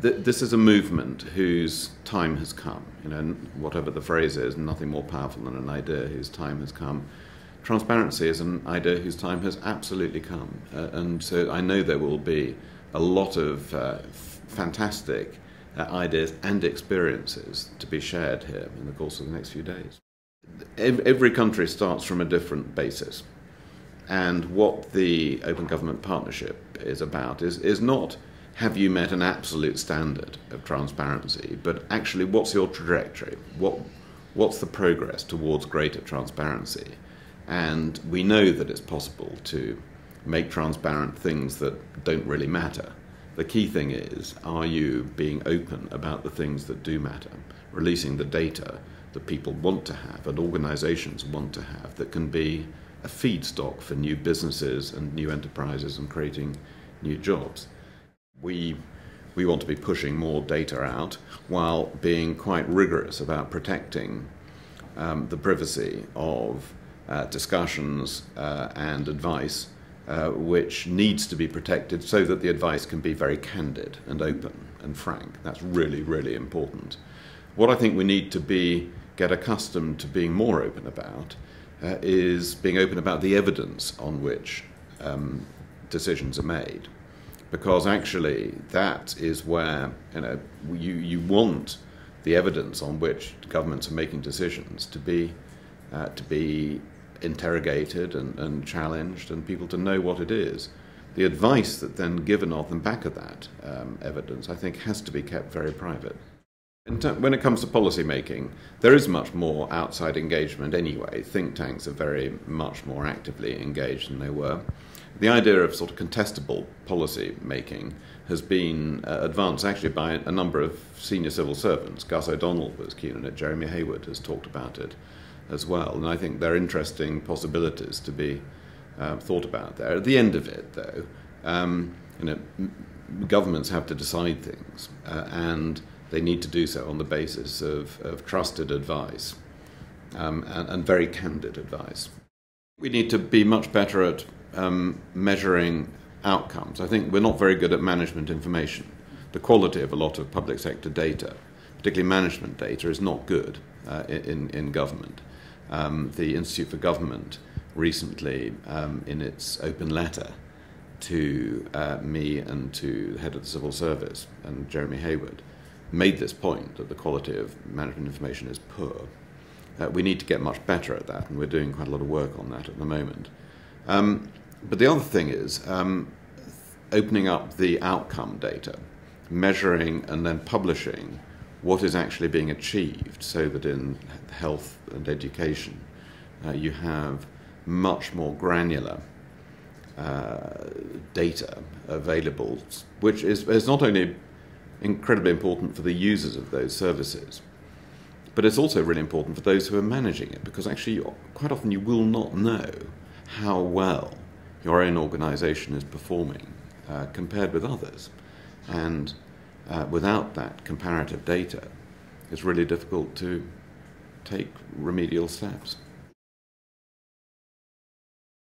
this is a movement whose time has come. You know, whatever the phrase is, nothing more powerful than an idea whose time has come. Transparency is an idea whose time has absolutely come. And so I know there will be a lot of fantastic ideas and experiences to be shared here in the course of the next few days. Every country starts from a different basis. And what the Open Government Partnership is about is not have you met an absolute standard of transparency, but actually what's your trajectory? What's the progress towards greater transparency? And we know that it's possible to make transparent things that don't really matter. The key thing is, are you being open about the things that do matter, releasing the data that people want to have and organizations want to have that can be a feedstock for new businesses and new enterprises and creating new jobs. We want to be pushing more data out while being quite rigorous about protecting the privacy of discussions and advice which needs to be protected so that the advice can be very candid and open and frank. That's really, really important. What I think we need to get accustomed to being more open about is being open about the evidence on which decisions are made. Because actually that is where you want the evidence on which governments are making decisions to be interrogated and challenged, and people to know what it is. The advice that then given off the back of that evidence, I think, has to be kept very private. When it comes to policy making, there is much more outside engagement anyway. Think tanks are very much more actively engaged than they were. The idea of sort of contestable policy making has been advanced actually by a number of senior civil servants. Gus O'Donnell was keen on it, Jeremy Hayward has talked about it as well, and I think there are interesting possibilities to be thought about there. At the end of it, though, governments have to decide things, and they need to do so on the basis of trusted advice and very candid advice. We need to be much better at measuring outcomes. I think we're not very good at management information. The quality of a lot of public sector data, particularly management data, is not good in government. The Institute for Government recently, in its open letter to me and to the head of the civil service and Jeremy Hayward, made this point that the quality of management information is poor. We need to get much better at that, and we're doing quite a lot of work on that at the moment. But the other thing is opening up the outcome data, measuring and then publishing what is actually being achieved, so that in health and education you have much more granular data available, which is not only incredibly important for the users of those services, but it's also really important for those who are managing it, because actually quite often you will not know how well your own organisation is performing compared with others. And without that comparative data, it's really difficult to take remedial steps.